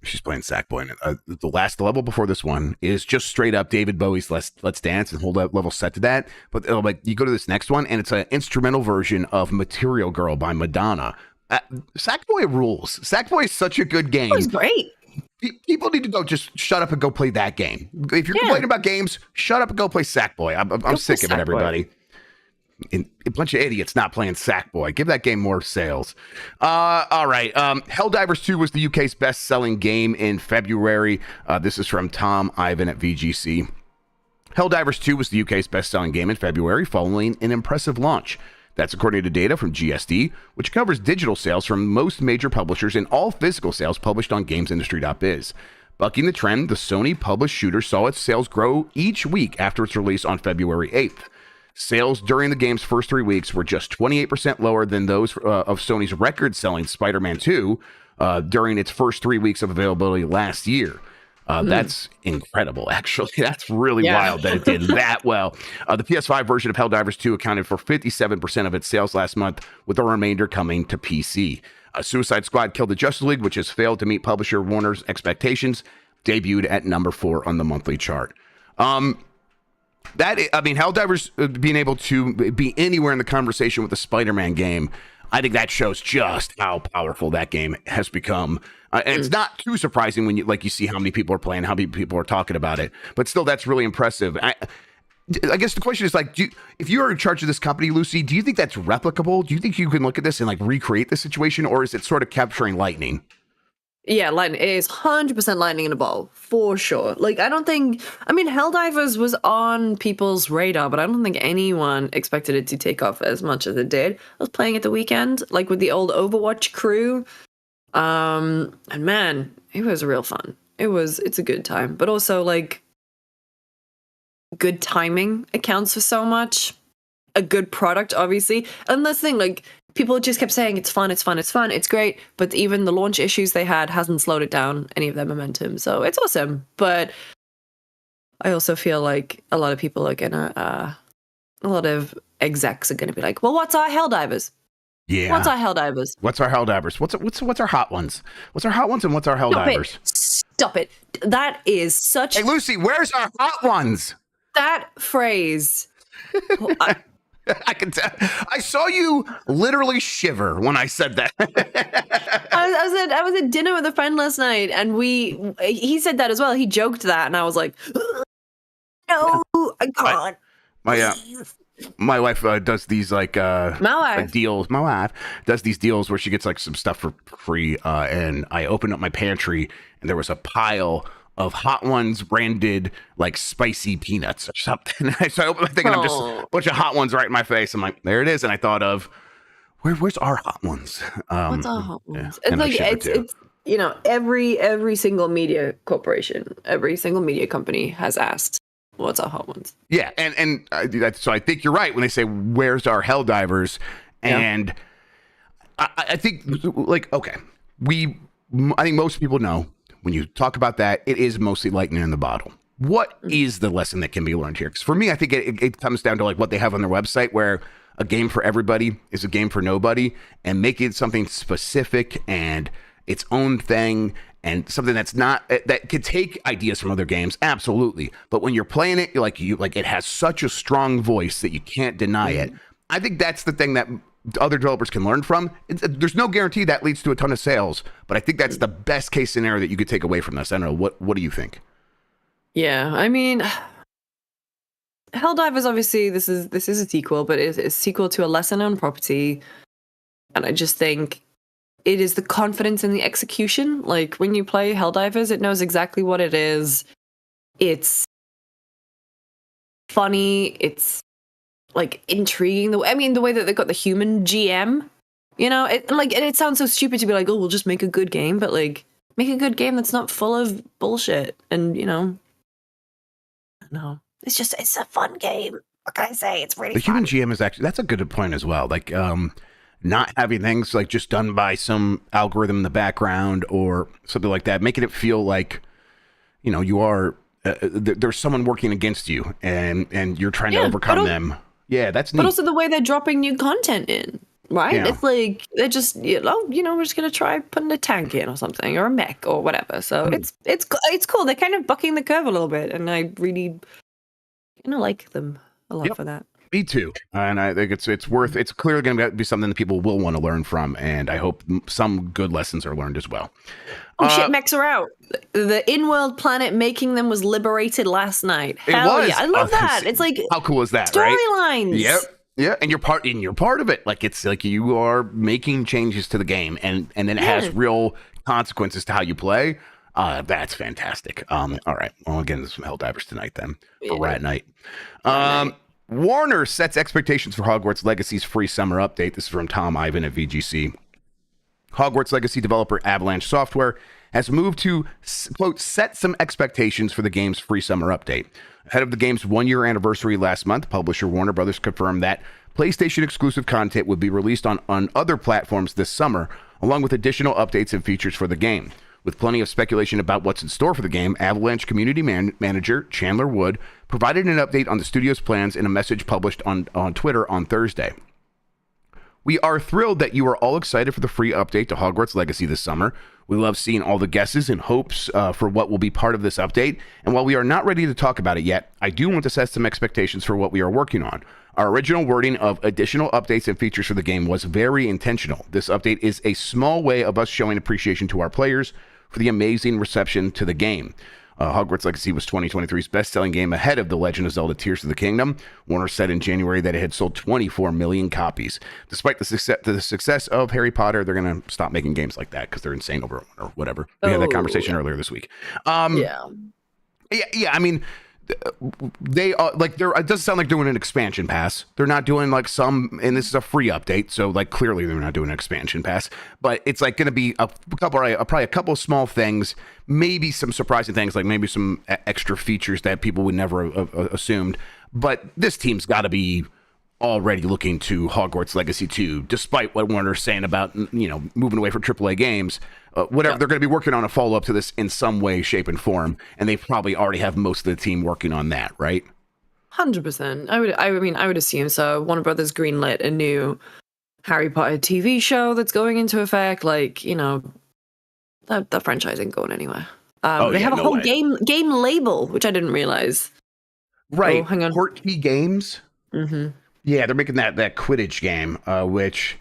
She's playing Sackboy. The last level before this one is just straight up David Bowie's Let's Dance and hold that level set to that. But you go to this next one and it's an instrumental version of Material Girl by Madonna. Sackboy rules. Sackboy is such a good game. Oh, it's great. People need to go just shut up and go play that game. If you're complaining about games, shut up and go play Sackboy. I'm sick of it, everybody. A bunch of idiots not playing Sackboy. Give that game more sales. All right. Helldivers 2 was the UK's best-selling game in February. This is from Tom Ivan at VGC. Helldivers 2 was the UK's best-selling game in February, following an impressive launch. That's according to data from GSD, which covers digital sales from most major publishers and all physical sales published on GamesIndustry.biz. Bucking the trend, the Sony-published shooter saw its sales grow each week after its release on February 8th. Sales during the game's first 3 weeks were just 28% lower than those of Sony's record-selling Spider-Man 2 during its first 3 weeks of availability last year. That's incredible, actually. That's really wild that it did that well. The PS5 version of Helldivers 2 accounted for 57% of its sales last month, with the remainder coming to PC. Suicide Squad Killed the Justice League, which has failed to meet publisher Warner's expectations, debuted at number 4 on the monthly chart. Helldivers being able to be anywhere in the conversation with the Spider-Man game, I think that shows just how powerful that game has become. And it's not too surprising when you see how many people are playing, how many people are talking about it. But still, that's really impressive. I guess the question is if you're in charge of this company, Lucy, do you think that's replicable? Do you think you can look at this and recreate the situation, or is it sort of capturing lightning? Yeah, lightning. It is 100% lightning in a bottle, for sure. Helldivers was on people's radar, but I don't think anyone expected it to take off as much as it did. I was playing it the weekend, with the old Overwatch crew. And man, it was real fun. It's a good time. But also, good timing accounts for so much. A good product, obviously. And that's the thing, people just kept saying it's fun, it's great, but even the launch issues they had hasn't slowed it down, any of their momentum. So it's awesome. But I also feel like a lot of people are gonna, a lot of execs are gonna be like, well, what's our Helldivers? Yeah. What's our Helldivers? What's our Helldivers? What's our hot ones? What's our hot ones and what's our Helldivers? Stop it. That is such... Hey, Lucy, where's our hot ones? That phrase... I can tell. I saw you literally shiver when I said that. I was at dinner with a friend last night, and he said that as well. He joked that, and I was like, "No, I can't." My wife does these deals. My wife does these deals where she gets some stuff for free, and I opened up my pantry, and there was a pile of Hot Ones branded spicy peanuts or something. So I opened my thing and I'm just a bunch of Hot Ones right in my face. I'm like, there it is. And I thought of where's our Hot Ones? What's our Hot Ones? It's every single media corporation, every single media company has asked, what's our Hot Ones? Yeah, and so I think you're right when they say where's our Helldivers, and I think I think most people know. When you talk about that, it is mostly lightning in the bottle. What is the lesson that can be learned here? Because for me, I think it comes down to what they have on their website, where a game for everybody is a game for nobody, and making it something specific and its own thing, and something that's not that could take ideas from other games, absolutely. But when you're playing it, it has such a strong voice that you can't deny it. I think that's the thing that other developers can learn from. There's no guarantee that leads to a ton of sales, but I think that's the best case scenario that you could take away from this. I don't know. What do you think? Yeah, I mean, Helldivers, obviously, this is a sequel, but it's a sequel to a lesser-known property. And I just think it is the confidence in the execution. Like, when you play Helldivers, it knows exactly what it is. It's funny. It's, like, intriguing. The way that they've got the human GM, you know? It sounds so stupid to be like, oh, we'll just make a good game. But, like, make a good game that's not full of bullshit. And, you know, no. It's a fun game. What can I say? It's really fun. The human GM is actually, that's a good point as well. Like, not having things like just done by some algorithm in the background or something like that, making it feel like, you know, you are, there's someone working against you and you're trying to overcome them. Yeah, that's neat. But also the way they're dropping new content in, right? Yeah. It's like, they're just, we're just going to try putting a tank in or something, or a mech or whatever. So it's cool. They're kind of bucking the curve a little bit. And I really, like them a lot for that. Me too. And I think it's clearly going to be something that people will want to learn from. And I hope some good lessons are learned as well. Oh shit, mechs are out. The in-world planet making them was liberated last night. Hell yeah. I love that. It's like, how cool is that, storylines. Right? Yep. Yeah, and you're part of it. Like, it's like you are making changes to the game, and then it has real consequences to how you play. That's fantastic. All right. Well, again, there's some Helldivers tonight then for Rat Night. Warner sets expectations for Hogwarts Legacy's free summer update. This is from Tom Ivan at VGC. Hogwarts Legacy developer Avalanche Software has moved to, quote, set some expectations for the game's free summer update. Ahead of the game's 1-year anniversary last month, publisher Warner Brothers confirmed that PlayStation exclusive content would be released on other platforms this summer, along with additional updates and features for the game. With plenty of speculation about what's in store for the game, Avalanche community manager Chandler Wood provided an update on the studio's plans in a message published on Twitter on Thursday. We are thrilled that you are all excited for the free update to Hogwarts Legacy this summer. We love seeing all the guesses and hopes for what will be part of this update. And while we are not ready to talk about it yet, I do want to set some expectations for what we are working on. Our original wording of additional updates and features for the game was very intentional. This update is a small way of us showing appreciation to our players for the amazing reception to the game. Hogwarts Legacy was 2023's best-selling game ahead of The Legend of Zelda Tears of the Kingdom. Warner said in January that it had sold 24 million copies. Despite the success of Harry Potter, they're going to stop making games like that because they're insane or whatever. We had that conversation earlier this week. Yeah, I mean, they are like, it doesn't sound like doing an expansion pass. They're not doing like some, and this is a free update, so like clearly they're not doing an expansion pass. But it's like going to be probably a couple of small things, maybe some surprising things, like maybe some extra features that people would never assumed. But this team's got to be already looking to Hogwarts Legacy 2, despite what Warner's saying about, moving away from AAA games. They're going to be working on a follow-up to this in some way, shape, and form, and they probably already have most of the team working on that, right? 100%. I would assume so. Warner Brothers greenlit a new Harry Potter TV show that's going into effect. Like, that franchise ain't going anywhere. They have a whole game label, which I didn't realize. Right. Oh, hang on. Portkey Games. Mm-hmm. Yeah, they're making that Quidditch game, which,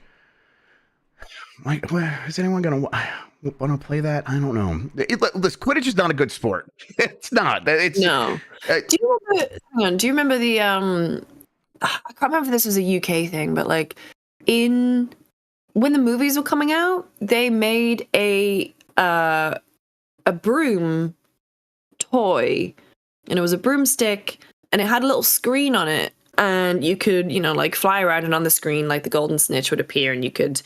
like, is anyone gonna want to play that? I don't know. This Quidditch is not a good sport. It's not. No. Do you remember the I can't remember if this was a UK thing, but like when the movies were coming out, they made a broom toy, and it was a broomstick, and it had a little screen on it. And you could, like fly around, and on the screen, like the golden snitch would appear, and you could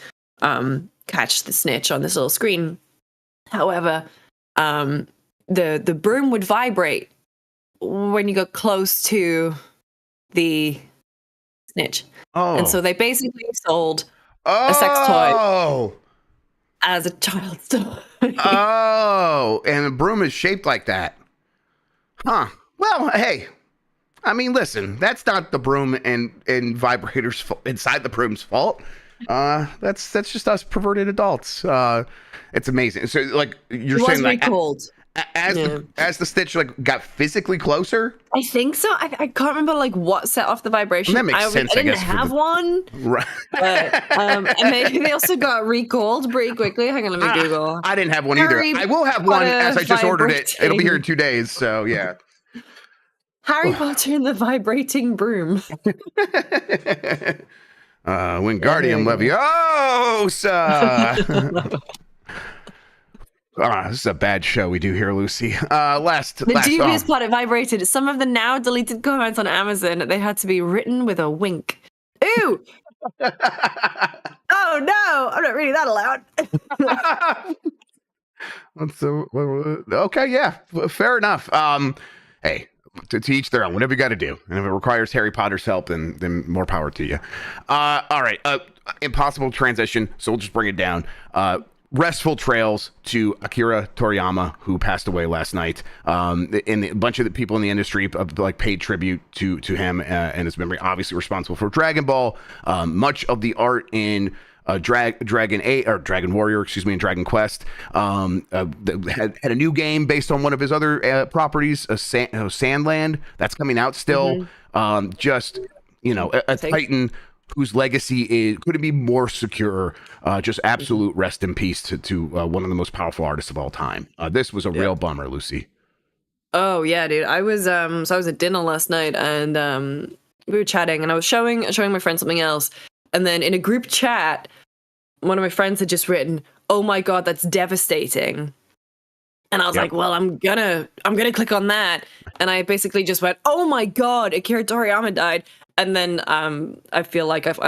catch the snitch on this little screen. However, the broom would vibrate when you got close to the snitch. Oh. And so they basically sold a sex toy as a child's toy. Oh, and the broom is shaped like that. Huh. Well, hey. I mean, listen, that's not the broom and vibrators inside the broom's fault. That's just us perverted adults. It's amazing. So, like you're saying, like cold. as the stitch like got physically closer. I think so. I can't remember like what set off the vibration. That makes sense. I didn't have one, right? But and maybe they also got recalled pretty quickly. Hang on, let me Google. I didn't have one either. I will have one as I just ordered it. It'll be here in 2 days. So yeah. Harry Potter and the vibrating broom. Wingardium Leviosa. This is a bad show we do here, Lucy. The dubious plot, it vibrated. Some of the now deleted comments on Amazon, they had to be written with a wink. Ew! Oh no! I'm not reading that aloud. Okay, yeah, fair enough. Hey, to each their own. Whatever you got to do, and if it requires Harry Potter's help, then more power to you. All right, impossible transition. So we'll just bring it down. Restful trails to Akira Toriyama, who passed away last night. And a bunch of the people in the industry like paid tribute to him and his memory. Obviously responsible for Dragon Ball. Much of the art in Dragon Warrior, and Dragon Quest. Had a new game based on one of his other properties, Sandland. That's coming out still. Just a titan whose legacy couldn't be more secure. Just absolute rest in peace to one of the most powerful artists of all time. This was a real bummer, Lucy. Oh yeah, dude. I was at dinner last night and we were chatting and I was showing my friend something else. And then in a group chat, one of my friends had just written, "Oh my God, that's devastating." And I was like, well, I'm gonna click on that. And I basically just went, "Oh my God, Akira Toriyama died." And then I feel like I've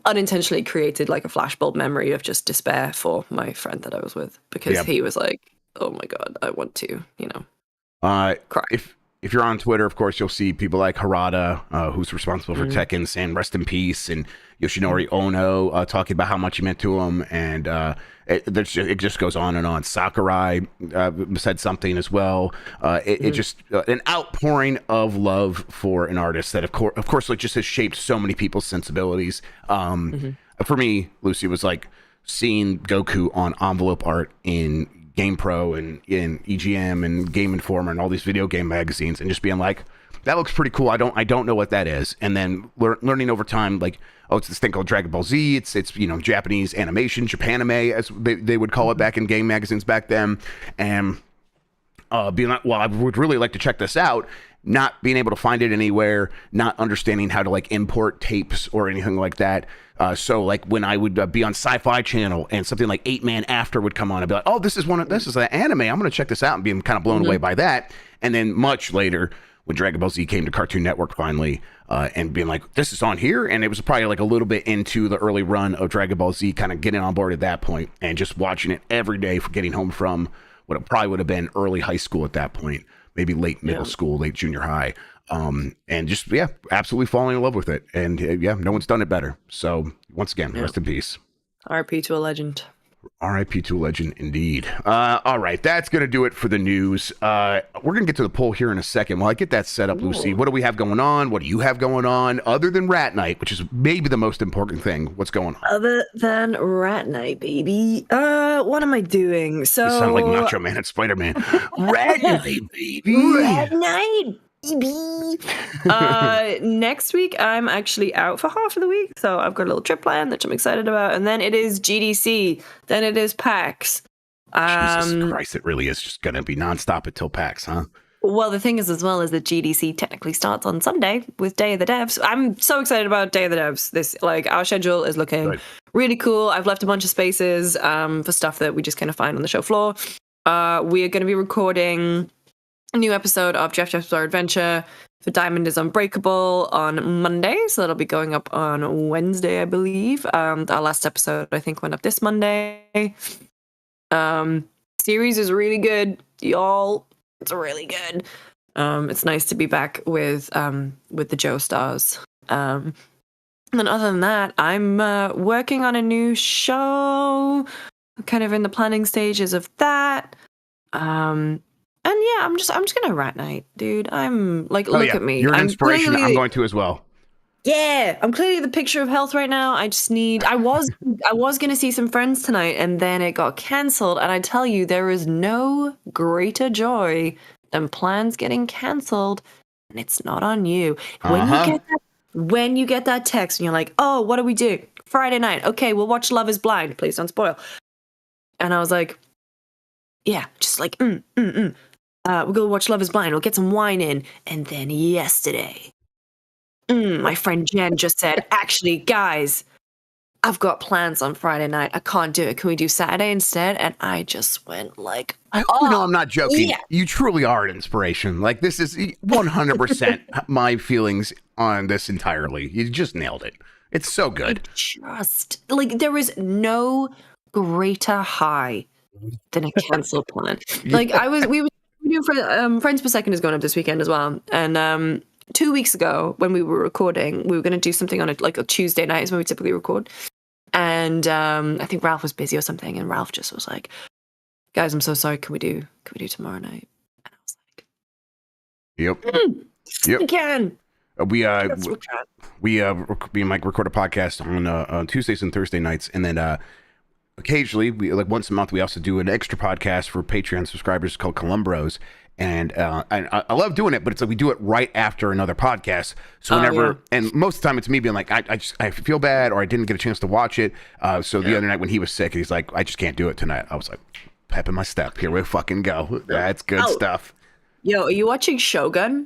unintentionally created like a flashbulb memory of just despair for my friend that I was with, because he was like, "Oh my God, I want to, cry." If you're on Twitter, of course, you'll see people like Harada, who's responsible for Tekken, saying rest in peace, and Yoshinori Ono talking about how much he meant to him, and it just goes on and on. Sakurai said something as well. It just an outpouring of love for an artist that, of course, like just has shaped so many people's sensibilities. For me, Lucy, was like seeing Goku on envelope art in GamePro and in EGM and Game Informer and all these video game magazines, and just being like, that looks pretty cool. I don't know what that is. And then learning over time, like, oh, it's this thing called Dragon Ball Z. It's Japanese animation, Japanime, as they would call it back in game magazines back then. And being like, well, I would really like to check this out. Not being able to find it anywhere, not understanding how to like import tapes or anything like that. So like when I would be on Sci-Fi Channel and something like 8 Man After would come on, I'd be like, oh, this is an anime. I'm going to check this out, and be kind of blown away by that. And then much later, when Dragon Ball Z came to Cartoon Network finally, and being like, this is on here. And it was probably like a little bit into the early run of Dragon Ball Z, kind of getting on board at that point, and just watching it every day for getting home from what it probably would have been early high school at that point, maybe late middle school, late junior high. And just, absolutely falling in love with it. And no one's done it better. So once again, rest in peace. RIP to a legend. RIP to a legend indeed. All right, that's going to do it for the news. We're going to get to the poll here in a second. While I get that set up, Lucy, what do we have going on? What do you have going on? Other than Rat Night, which is maybe the most important thing. What's going on? Other than Rat Night, baby. What am I doing? So you sound like Macho Man and Spider-Man. Rat Night, baby. Rat Night. Next week I'm actually out for half of the week, so I've got a little trip planned that I'm excited about, and then it is GDC, then it is PAX. Jesus Christ, it really is just gonna be nonstop until PAX, huh? Well, the thing is as well is that GDC technically starts on Sunday with Day of the Devs. I'm so excited about Day of the Devs. This, like, our schedule is looking really cool. I've left a bunch of spaces for stuff that we just kind of find on the show floor. We are going to be recording a new episode of Jeff's Bizarre Adventure for Diamond is Unbreakable on Monday, so that'll be going up on Wednesday, I believe. Our last episode, I think, went up this Monday. Series is really good, y'all. It's really good. It's nice to be back with the Joe Stars. And then other than that, I'm working on a new show. I'm kind of in the planning stages of that. And yeah, I'm just gonna Rat Night, dude. I'm like, look at me. You're an I'm inspiration. I'm going to as well. Yeah, I'm clearly the picture of health right now. I just need. I was going to see some friends tonight, and then it got cancelled. And I tell you, there is no greater joy than plans getting cancelled, and it's not on you. When you get that text, and you're like, "Oh, what do we do? Friday night? Okay, we'll watch Love Is Blind. Please don't spoil." And I was like, "Yeah, just like we'll go watch Love Is Blind. We'll get some wine in." And then yesterday. My friend Jen just said, actually, guys, I've got plans on Friday night. I can't do it. Can we do Saturday instead? And I just went like, I hope you know I'm not joking. Yeah. You truly are an inspiration. Like, this is 100% my feelings on this entirely. You just nailed it. It's so good. There is no greater high than a canceled plan. Like, we were doing Friends Per Second is going up this weekend as well. And 2 weeks ago, when we were recording, we were going to do something on a Tuesday night is when we typically record. And I think Ralph was busy or something, and Ralph just was like, "Guys, I'm so sorry. Can we do tomorrow night?" And I was like, "Yep, we can." Me and Mike record a podcast on Tuesdays and Thursday nights, and then occasionally, we once a month, we also do an extra podcast for Patreon subscribers called Columbros. And I love doing it, but it's like we do it right after another podcast. So whenever, and most of the time it's me being like, I feel bad, or I didn't get a chance to watch it. So the other night when he was sick, he's like, I just can't do it tonight. I was like, pep in my step. Here we fucking go. That's good stuff. Yo, are you watching Shogun?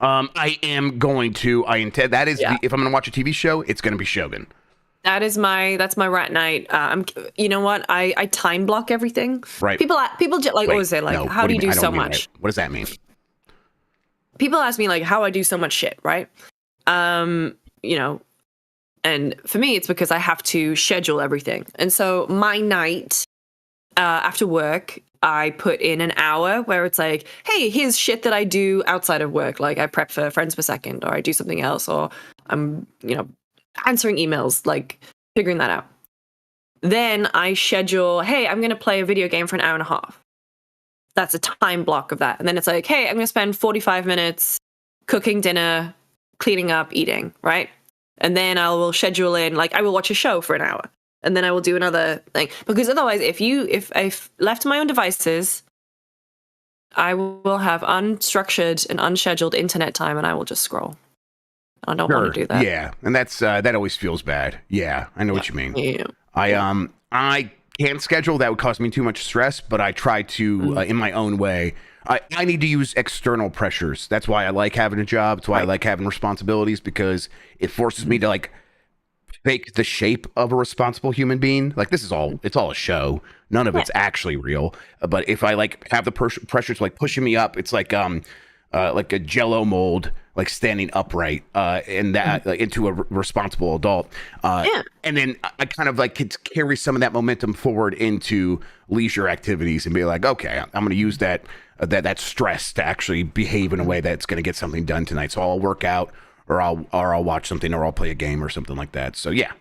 I am going to. I intend. That is, if I'm going to watch a TV show, it's going to be Shogun. That's my rat night. You know what? I time block everything. Right. People always say like, how do you do so much? What does that mean? People ask me like how I do so much shit, right? You know, and for me, it's because I have to schedule everything. And so my night after work, I put in an hour where it's like, hey, here's shit that I do outside of work. Like I prep for Friends Per Second, or I do something else, or I'm, answering emails, like figuring that out. Then I schedule, hey, I'm going to play a video game for an hour and a half. That's a time block of that. And then it's like, hey, I'm going to spend 45 minutes cooking dinner, cleaning up, eating, right? And then I will schedule in, I will watch a show for an hour. And then I will do another thing. Because otherwise, if I've left to my own devices, I will have unstructured and unscheduled internet time, and I will just scroll. I don't want to do that. Yeah, and that's that always feels bad. Yeah, I know what you mean. Yeah. I can't schedule. That would cause me too much stress, but I try to, in my own way. I need to use external pressures. That's why I like having a job. That's why I like having responsibilities, because it forces me to fake the shape of a responsible human being. It's all a show. None of it's actually real. But if I have the pressures pushing me up, it's like a Jello mold, standing upright, and that into a responsible adult. And then I kind of could carry some of that momentum forward into leisure activities and be like, okay, I'm going to use that stress to actually behave in a way that's going to get something done tonight. So I'll work out, or I'll watch something, or I'll play a game or something like that. So yeah.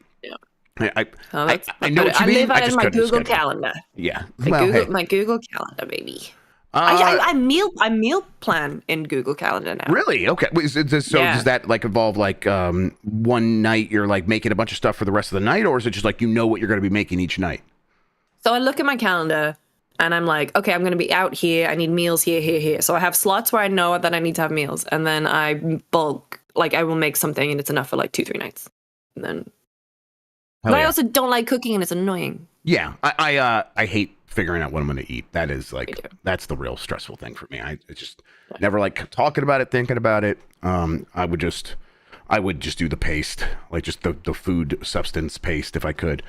I know what you mean. I live out in my Google Calendar. Yeah. My Google Calendar, baby. I meal plan in Google Calendar now. Really? Okay. Does that involve one night you're making a bunch of stuff for the rest of the night, or is it just what you're going to be making each night? So I look at my calendar and I'm like, okay, I'm going to be out here. I need meals here, here, here. So I have slots where I know that I need to have meals, and then I bulk. I will make something, and it's enough for 2-3 nights, and then. But I also don't like cooking, and it's annoying. Yeah, I hate figuring out what I'm going to eat. That is that's the real stressful thing for me. I just never like talking about it, thinking about it. I would just do the paste, just the food substance paste if I could.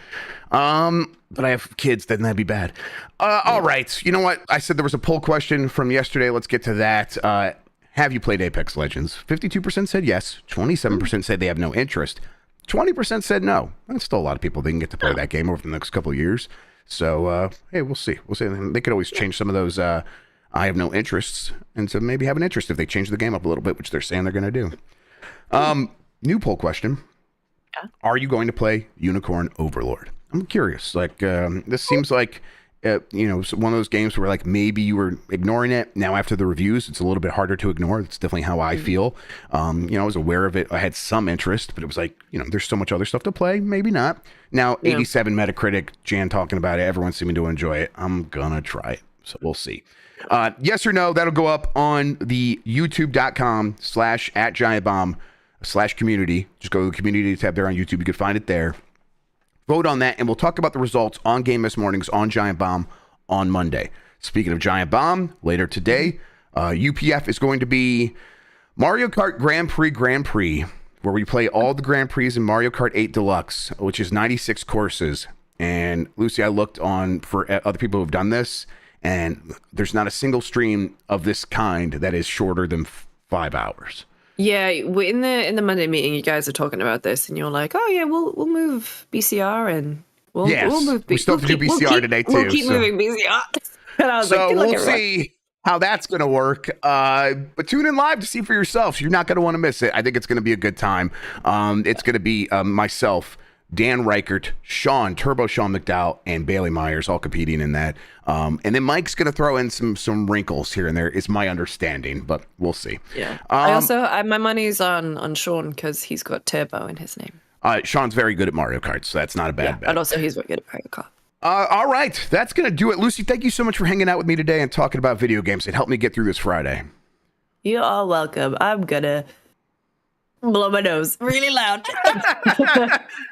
But I have kids, then that'd be bad. All right, you know what? I said there was a poll question from yesterday. Let's get to that. Have you played Apex Legends? 52% said yes. 27% said they have no interest. 20% said no. That's still a lot of people that can get to play that game over the next couple of years. So, hey, we'll see. They could always change some of those I have no interests into maybe have an interest if they change the game up a little bit, which they're saying they're going to do. New poll question. Yeah. Are you going to play Unicorn Overlord? I'm curious. This seems like one of those games where like maybe you were ignoring it. Now after the reviews, it's a little bit harder to ignore. It's definitely how I feel. I was aware of it. I had some interest, but it was like, there's so much other stuff to play. Maybe not. Now, 87 Metacritic, Jan talking about it. Everyone seeming to enjoy it. I'm gonna try it. So we'll see. Yes or no, that'll go up on the youtube.com/@giantbomb/community. Just go to the community tab there on YouTube. You can find it there. Vote on that, and we'll talk about the results on Game Miss Mornings on Giant Bomb on Monday. Speaking of Giant Bomb, later today, UPF is going to be Mario Kart Grand Prix, where we play all the Grand Prix in Mario Kart 8 Deluxe, which is 96 courses. And Lucy, I looked on for other people who've done this, and there's not a single stream of this kind that is shorter than 5 hours. Yeah, in the Monday meeting, you guys are talking about this, and you're like, "Oh yeah, we'll move BCR, and we'll move. We still have to do BCR today too. We'll keep moving BCR." And I was like, we'll see how that's going to work. But tune in live to see for yourself. You're not going to want to miss it. I think it's going to be a good time. It's going to be myself, Dan Reichert, Turbo Sean McDowell, and Bailey Myers all competing in that. And then Mike's going to throw in some wrinkles here and there, is my understanding, but we'll see. Yeah. My money's on Sean because he's got Turbo in his name. Sean's very good at Mario Kart, so that's not a bad bet. And also he's very good at Mario Kart. All right. That's going to do it. Lucy, thank you so much for hanging out with me today and talking about video games. It helped me get through this Friday. You are welcome. I'm going to blow my nose really loud.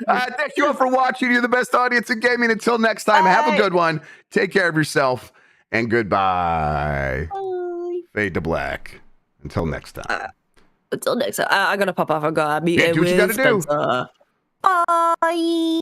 Thank you all for watching. You're the best audience in gaming. Until next time, have a good one. Take care of yourself, and goodbye. Bye. Fade to black. Until next time. Until next time. I got to pop off. I got to meet do what you with gotta do. Spencer. Bye.